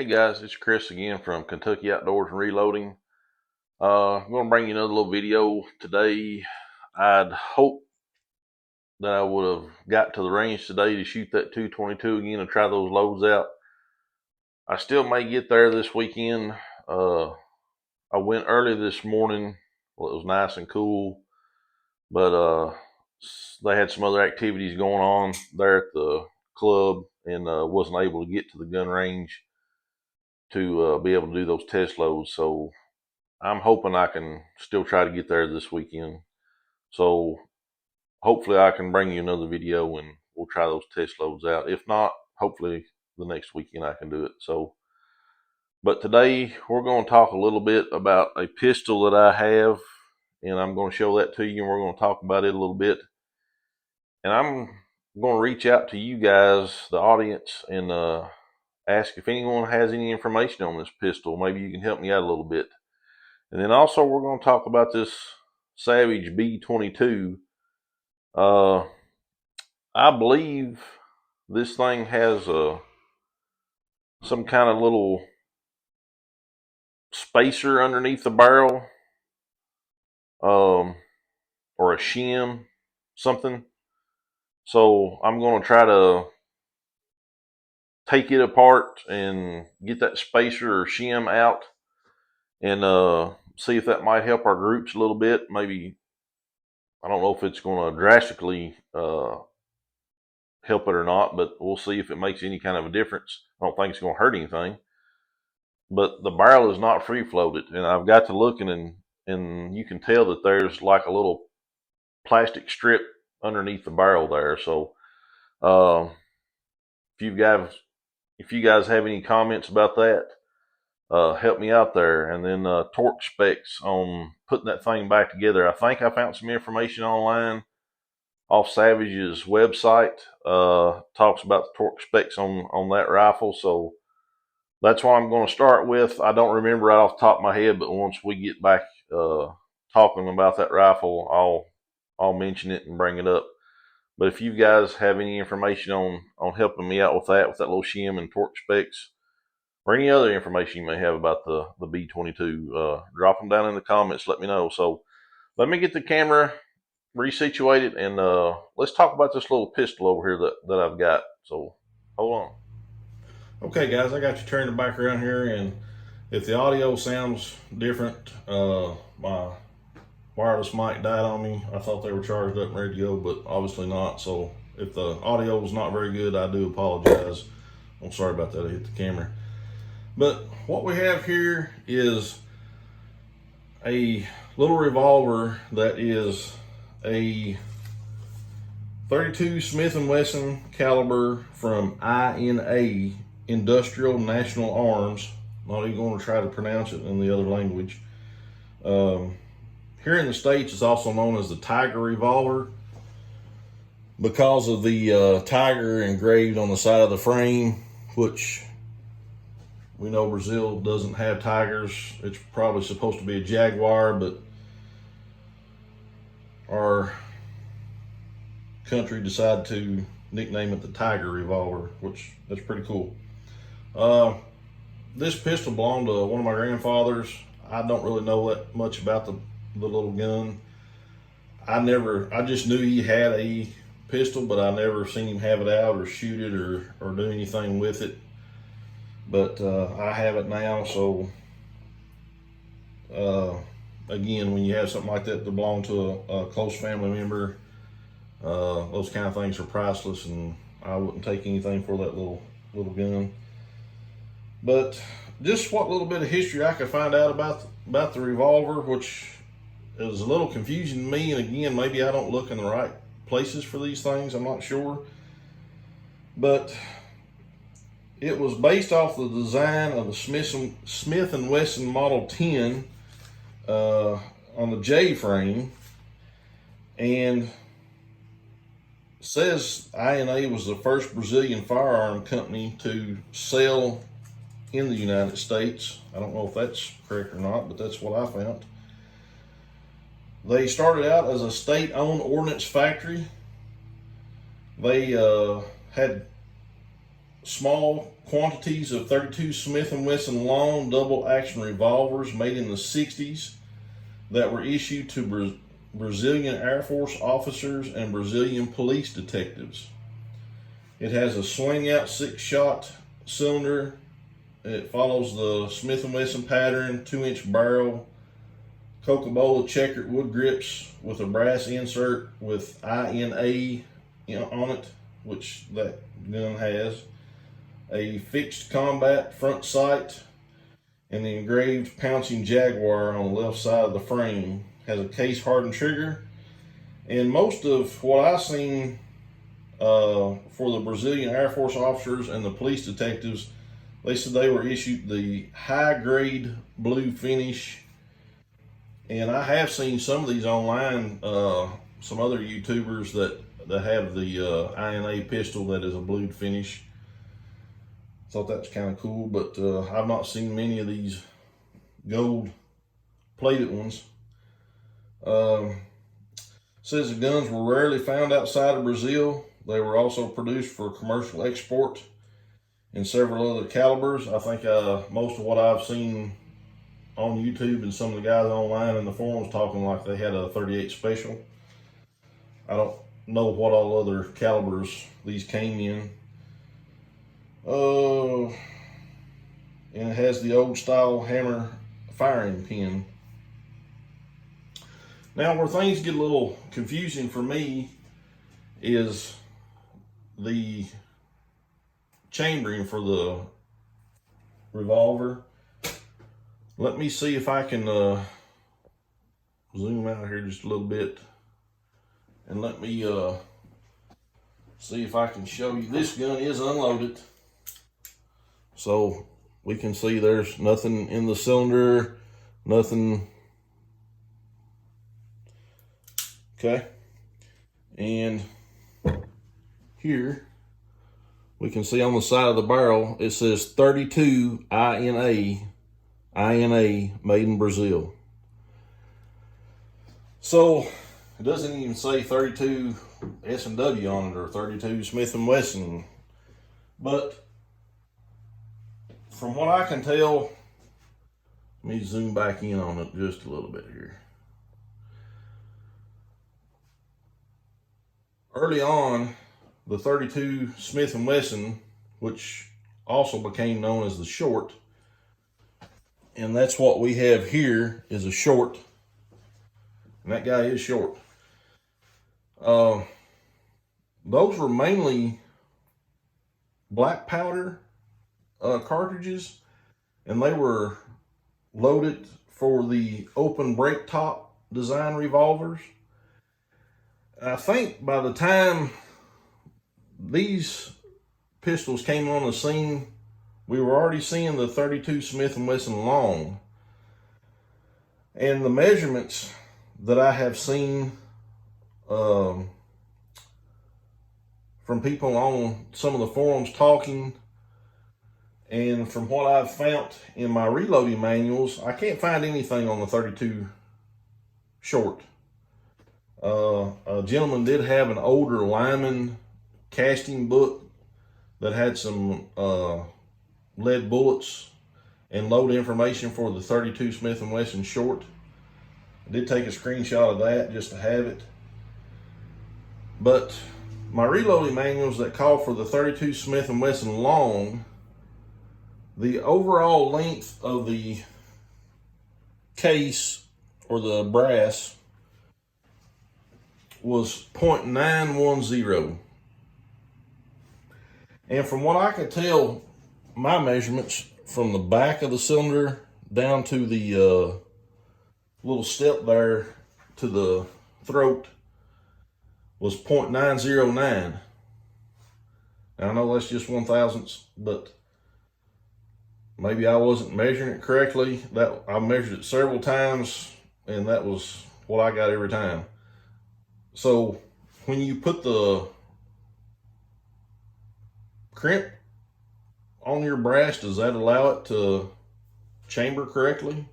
Hey guys, it's Chris again from Kentucky Outdoors and Reloading. I'm going to bring you another little video today. I'd hoped that I would have got to the range today to shoot that 222 again and try those loads out. I still may get there this weekend. I went early this morning. Well, it was nice and cool, but they had some other activities going on there at the club and wasn't able to get to the gun range to be able to do those test loads. So I'm hoping I can still try to get there this weekend. So hopefully I can bring you another video and we'll try those test loads out. If not, hopefully the next weekend I can do it. But today we're going to talk a little bit about a pistol that I have, and I'm going to show that to you, and we're going to talk about it a little bit. And I'm going to reach out to you guys, the audience, and ask if anyone has any information on this pistol. Maybe you can help me out a little bit. And then also we're going to talk about this SavageB22. I believe this thing has some kind of little spacer underneath the barrel, or a shim, something. So I'm going to try to take it apart and get that spacer or shim out and see if that might help our groups a little bit. Maybe, I don't know if it's going to drastically help it or not, but we'll see if it makes any kind of a difference. I don't think it's going to hurt anything. But the barrel is not free floated, and I've got to looking, and you can tell that there's like a little plastic strip underneath the barrel there. So if you guys have any comments about that, help me out there. And then torque specs on putting that thing back together. I think I found some information online off Savage's website, talks about the torque specs on that rifle. So that's what I'm going to start with. I don't remember right off the top of my head, but once we get back talking about that rifle, I'll mention it and bring it up. But if you guys have any information on helping me out with that little shim and torque specs, or any other information you may have about the B22, drop them down in the comments. Let me know. So let me get the camera resituated, and let's talk about this little pistol over here that I've got. So hold on. Okay guys, I got you turned back around here, and if the audio sounds different, my wireless mic died on me. I thought they were charged up and ready to go, but obviously not. So if the audio is not very good, I do apologize. I'm sorry about that. I hit the camera. But what we have here is a little revolver that is a 32 Smith & Wesson caliber from INA, Industrial National Arms. Not even going to try to pronounce it in the other language. Here in the States, it's also known as the Tiger revolver because of the tiger engraved on the side of the frame, which we know Brazil doesn't have tigers. It's probably supposed to be a jaguar, but our country decided to nickname it the Tiger revolver, which that's pretty cool. This pistol belonged to one of my grandfathers. I don't really know that much about the little gun. I just knew he had a pistol, but I never seen him have it out or shoot it or do anything with it. But I have it now. So again, when you have something like that belong to a close family member, those kind of things are priceless, and I wouldn't take anything for that little gun. But just what little bit of history I could find out about the revolver, which is a little confusing to me, and again, maybe I don't look in the right places for these things, I'm not sure. But it was based off the design of the Smith & Wesson Model 10 on the J frame, and says INA was the first Brazilian firearm company to sell in the United States. I don't know if that's correct or not, but that's what I found. They started out as a state-owned ordnance factory. They had small quantities of 32 Smith & Wesson long double action revolvers made in the 60s that were issued to Brazilian Air Force officers and Brazilian police detectives. It has a swing out 6-shot cylinder. It follows the Smith & Wesson pattern, 2-inch barrel, Coca-Cola checkered wood grips with a brass insert with INA on it, which that gun has. A fixed combat front sight and the engraved pouncing Jaguar on the left side of the frame. Has a case hardened trigger. And most of what I've seen for the Brazilian Air Force officers and the police detectives, they said they were issued the high grade blue finish. And I have seen some of these online, some other YouTubers that have the INA pistol that is a blued finish. Thought that was kind of cool, but I've not seen many of these gold plated ones. Says the guns were rarely found outside of Brazil. They were also produced for commercial export in several other calibers. I think most of what I've seen on YouTube and some of the guys online in the forums talking like they had a 38 special. I don't know what all other calibers these came in. And it has the old style hammer firing pin. Now where things get a little confusing for me is the chambering for the revolver. Let me see if I can zoom out here just a little bit, and let me see if I can show you. This gun is unloaded, so we can see there's nothing in the cylinder, nothing. Okay, and here we can see on the side of the barrel it says 32 INA made in Brazil. So it doesn't even say 32 S&W on it or 32 Smith & Wesson. But from what I can tell, let me zoom back in on it just a little bit here. Early on, the 32 Smith & Wesson, which also became known as the short, and that's what we have here, is a short. And that guy is short. Those were mainly black powder cartridges, and they were loaded for the open break top design revolvers. I think by the time these pistols came on the scene, we were already seeing the 32 Smith & Wesson long. And the measurements that I have seen from people on some of the forums talking, and from what I've found in my reloading manuals, I can't find anything on the 32 short. A gentleman did have an older Lyman casting book that had some lead bullets and load information for the 32 Smith & Wesson short. I did take a screenshot of that just to have it. But my reloading manuals that call for the 32 Smith & Wesson long, the overall length of the case or the brass was 0.910. And from what I could tell, my measurements from the back of the cylinder down to the little step there to the throat was 0.909. Now I know that's just 1/1000ths, but maybe I wasn't measuring it correctly. That I measured it several times, and that was what I got every time. So when you put the crimp on your brass, does that allow it to chamber correctly?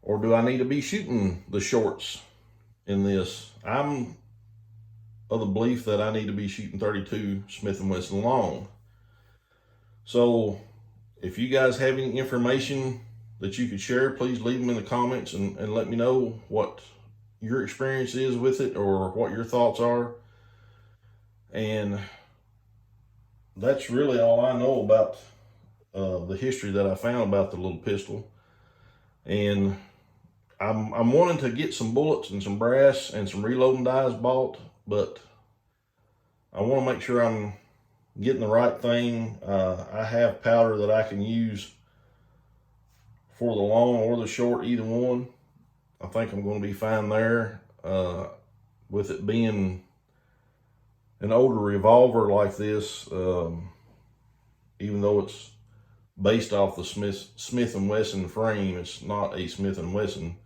Or do I need to be shooting the shorts in this? I'm of the belief that I need to be shooting 32 Smith & Wesson long. So if you guys have any information that you could share, please leave them in the comments and let me know what your experience is with it or what your thoughts are. And that's really all I know about the history that I found about the little pistol. And I'm wanting to get some bullets and some brass and some reloading dies bought, but I want to make sure I'm getting the right thing. I have powder that I can use for the long or the short, either one. I think I'm going to be fine there. With it being an older revolver like this, even though it's based off the Smith & Wesson frame, it's not a Smith & Wesson.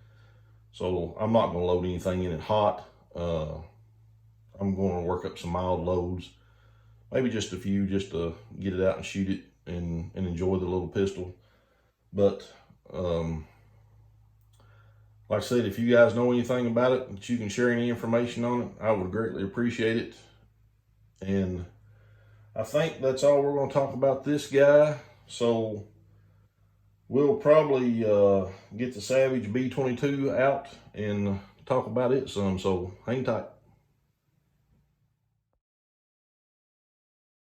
So I'm not going to load anything in it hot. I'm going to work up some mild loads, maybe just a few, just to get it out and shoot it and enjoy the little pistol. But like I said, if you guys know anything about it, that you can share any information on it, I would greatly appreciate it. And I think that's all we're going to talk about this guy. So we'll probably get the SavageB22 out and talk about it some. So hang tight.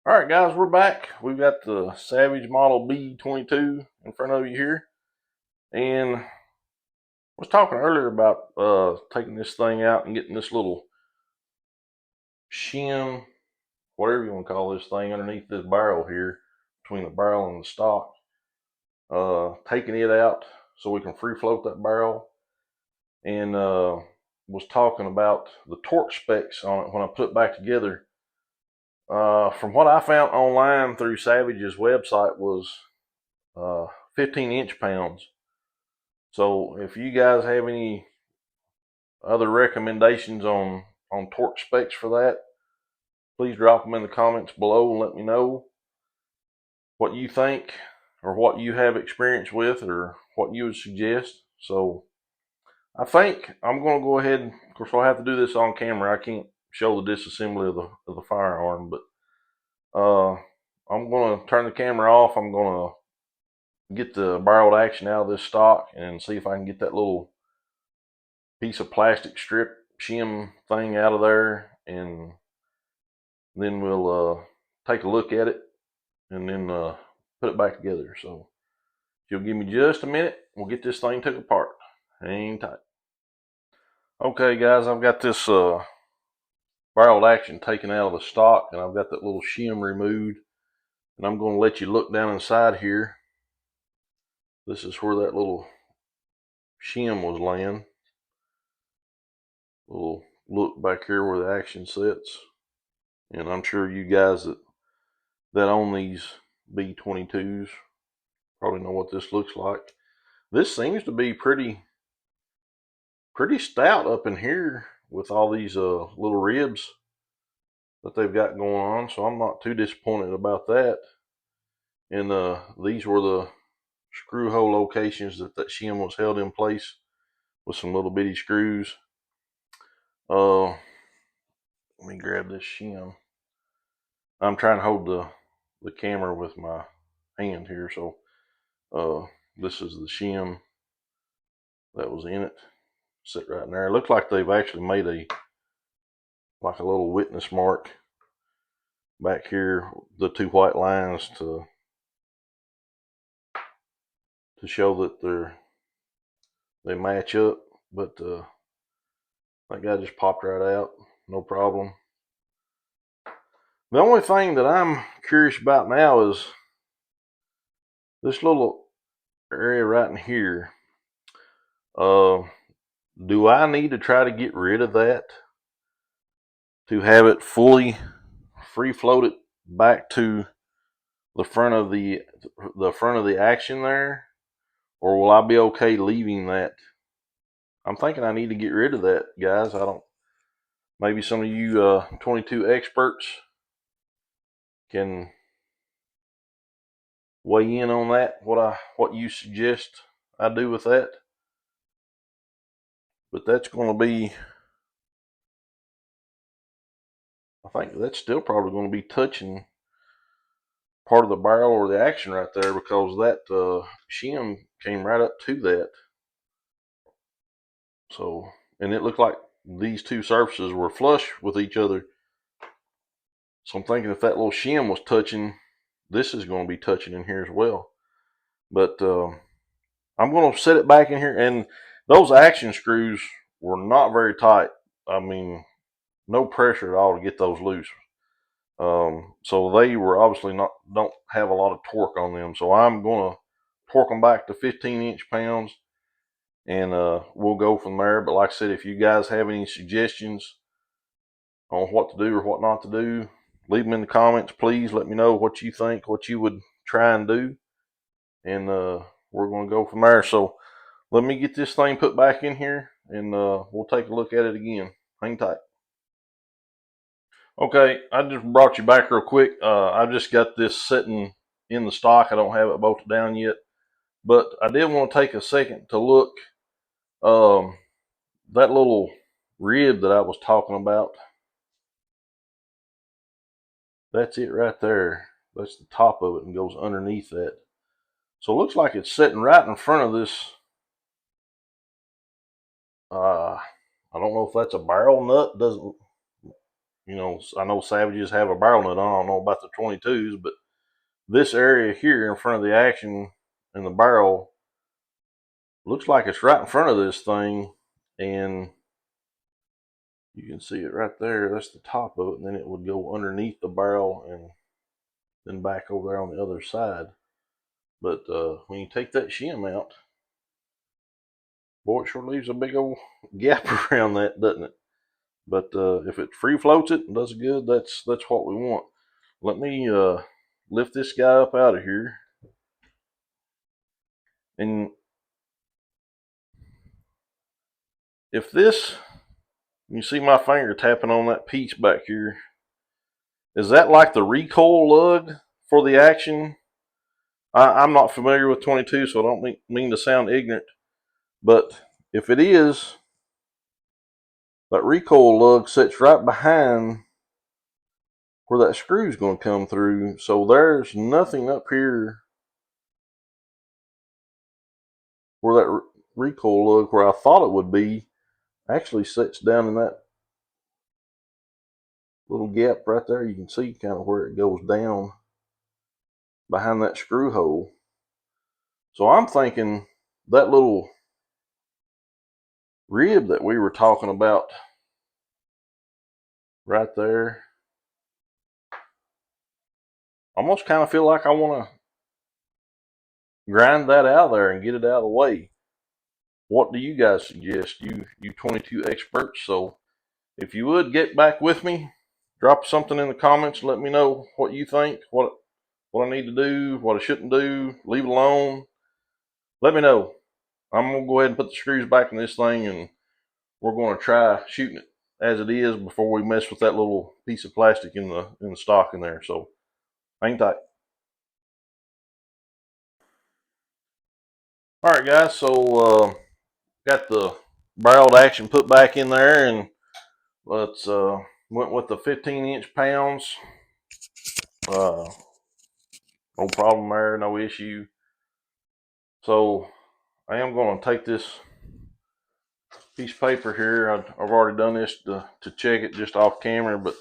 All right, guys, we're back. We've got the Savage Model B22 in front of you here. And I was talking earlier about taking this thing out and getting this little shim, whatever you want to call this thing, underneath this barrel here, between the barrel and the stock. Taking it out so we can free float that barrel. And was talking about the torque specs on it when I put it back together. From what I found online through Savage's website was 15 inch-pounds. So if you guys have any other recommendations on torque specs for that, please drop them in the comments below and let me know what you think or what you have experience with or what you would suggest. So I think I'm going to go ahead, of course I'll have to do this on camera. I can't show the disassembly of the firearm, but I'm going to turn the camera off. I'm going to get the barreled action out of this stock and see if I can get that little piece of plastic strip shim thing out of there, and then we'll take a look at it and then put it back together. So if you'll give me just a minute, we'll get this thing took apart. Hang tight. Okay guys, I've got this barreled action taken out of the stock, and I've got that little shim removed, and I'm going to let you look down inside here. This is where that little shim was laying. Little look back here where the action sits, and I'm sure you guys that own these B22s probably know what this looks like. This seems to be pretty stout up in here with all these little ribs that they've got going on, so I'm not too disappointed about that. And these were the screw hole locations that shim was held in place with some little bitty screws. Let me grab this shim. I'm trying to hold the camera with my hand here, so this is the shim that was in it. Sit right in there. It looks like they've actually made a little witness mark back here, the two white lines to show that they match up. But that guy just popped right out, no problem. The only thing that I'm curious about now is this little area right in here. Do I need to try to get rid of that to have it fully free floated back to the front of the action there, or will I be okay leaving that? I'm thinking I need to get rid of that, guys. Maybe some of you 22 experts can weigh in on that, what you suggest I do with that. But that's going to be think that's still probably going to be touching part of the barrel or the action right there, because that shim came right up to that. So, and it looked like these two surfaces were flush with each other. So I'm thinking if that little shim was touching, this is going to be touching in here as well. But I'm going to set it back in here, and those action screws were not very tight. I mean, no pressure at all to get those loose. So they were obviously don't have a lot of torque on them. So I'm going to torque them back to 15 inch-pounds, and we'll go from there. But like I said, if you guys have any suggestions on what to do or what not to do, leave them in the comments. Please let me know what you think, what you would try and do, and we're going to go from there. So let me get this thing put back in here, and we'll take a look at it again. Hang tight. Okay, I just brought you back real quick. I just got this sitting in the stock. I don't have it bolted down yet, but I did want to take a second to look. That little rib that I was talking about, that's it right there. That's the top of it and goes underneath that. So it looks like it's sitting right in front of this. I don't know if that's a barrel nut. Doesn't, you know, I know Savages have a barrel nut on. I don't know about the 22s, but this area here in front of the action and the barrel looks like it's right in front of this thing, and you can see it right there. That's the top of it, and then it would go underneath the barrel and then back over there on the other side. But when you take that shim out, boy, it sure leaves a big old gap around that, doesn't it? But if it free floats it and does good, that's what we want. Let me lift this guy up out of here. And if this, you see my finger tapping on that piece back here, is that like the recoil lug for the action? I'm not familiar with 22, so I don't mean to sound ignorant, but if it is, that recoil lug sits right behind where that screw is going to come through. So there's nothing up here where that recoil lug, where I thought it would be, actually sits down in that little gap right there. You can see kind of where it goes down behind that screw hole. So I'm thinking that little rib that we were talking about right there, I almost kind of feel like I want to grind that out of there and get it out of the way. What do you guys suggest, you 22 experts? So if you would get back with me, drop something in the comments, let me know what you think, what I need to do, what I shouldn't do, leave it alone. Let me know. I'm going to go ahead and put the screws back in this thing, and we're going to try shooting it as it is before we mess with that little piece of plastic in the stock in there. So hang tight. All right, guys. So got the barreled action put back in there, and let's went with the 15 inch-pounds. No problem there, no issue. So I am going to take this piece of paper here. I've already done this to check it just off camera, but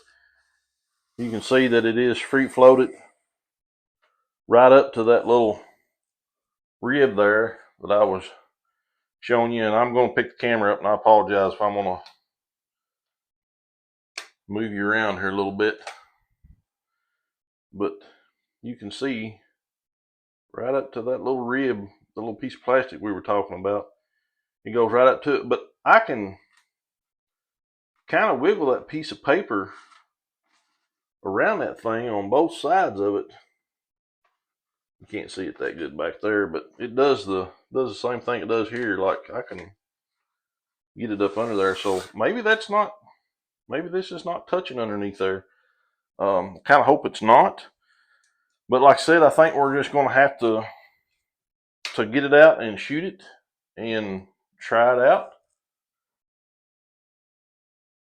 you can see that it is free floated right up to that little rib there that I was showing you. And I'm going to pick the camera up, and I apologize if I'm going to move you around here a little bit, but you can see right up to that little rib, the little piece of plastic we were talking about. It goes right up to it, but I can kind of wiggle that piece of paper around that thing on both sides of it. You can't see it that good back there, but it does the same thing it does here. Like, I can get it up under there. So maybe that's not, maybe this is not touching underneath there. Kind of hope it's not. But like I said, I think we're just going to have to get it out and shoot it and try it out.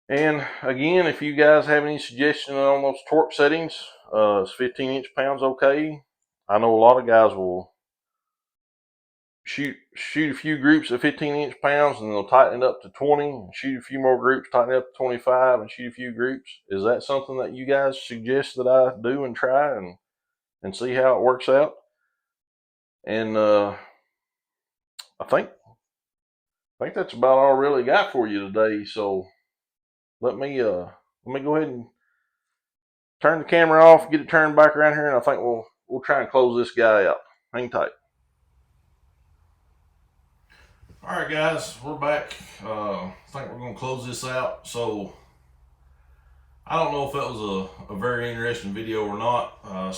And again, if you guys have any suggestions on those torque settings, is 15 inch pounds okay? I know a lot of guys will shoot a few groups of 15 inch pounds and they'll tighten it up to 20, shoot a few more groups, tighten it up to 25, and shoot a few groups. Is that something that you guys suggest that I do and try and see how it works out? And I think that's about all I really got for you today. So let me go ahead and turn the camera off, get it turned back around here, and I think we'll try and close this guy out. Hang tight. All right, guys, we're back. I think we're gonna close this out. So I don't know if that was a very interesting video or not,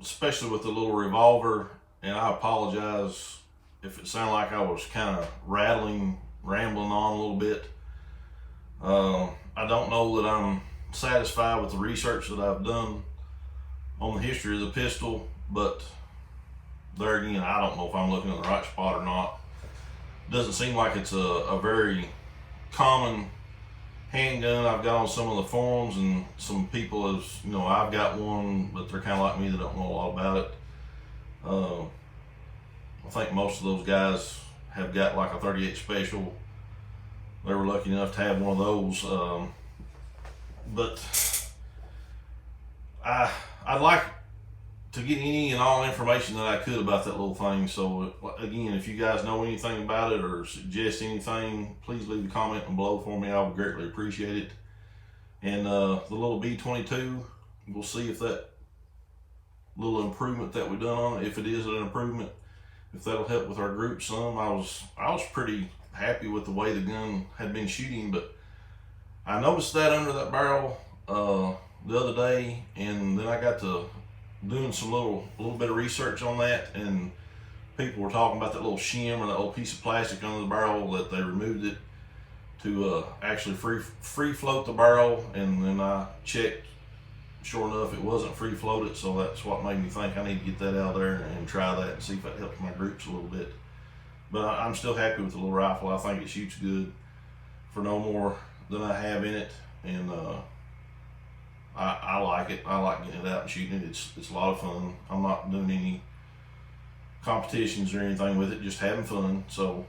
especially with the little revolver. And I apologize if it sounded like I was kind of rambling on a little bit. I don't know that I'm satisfied with the research that I've done on the history of the pistol, but there again, I don't know if I'm looking at the right spot or not. It doesn't seem like it's a very common handgun. I've got on some of the forums, and some people has, you know, I've got one, but they're kind of like me, they don't know a lot about it. I think most of those guys have got like a 38 special. They were lucky enough to have one of those. But I'd like to get any and all information that I could about that little thing. So again, if you guys know anything about it or suggest anything, please leave a comment below for me. I would greatly appreciate it. And the little B22, we'll see if that little improvement that we've done on it, if it is an improvement, if that'll help with our group some. I was pretty happy with the way the gun had been shooting, but I noticed that under that barrel the other day, and then I got to doing some little bit of research on that, and people were talking about that little shim or that little piece of plastic under the barrel, that they removed it to actually free float the barrel. And then I checked, sure enough, it wasn't free floated, so that's what made me think I need to get that out of there and try that and see if that helps my groups a little bit. But I'm still happy with the little rifle. I think it shoots good for no more than I have in it, and I like it. I like getting it out and shooting it. It's a lot of fun. I'm not doing any competitions or anything with it, just having fun. So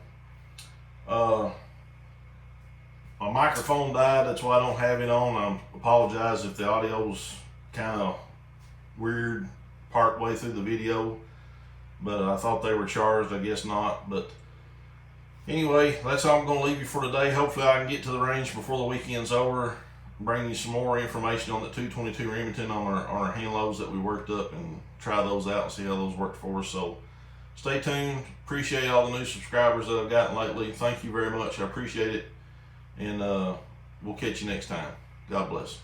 my microphone died, that's why I don't have it on. I apologize if the audio's kind of weird part way through the video, but I thought they were charged. I guess not. But anyway, that's all I'm going to leave you for today. Hopefully I can get to the range before the weekend's over, bring you some more information on the 222 Remington on our hand loads that we worked up, and try those out and see how those worked for us. So stay tuned. Appreciate all the new subscribers that I've gotten lately. Thank you very much. I appreciate it. And we'll catch you next time. God bless.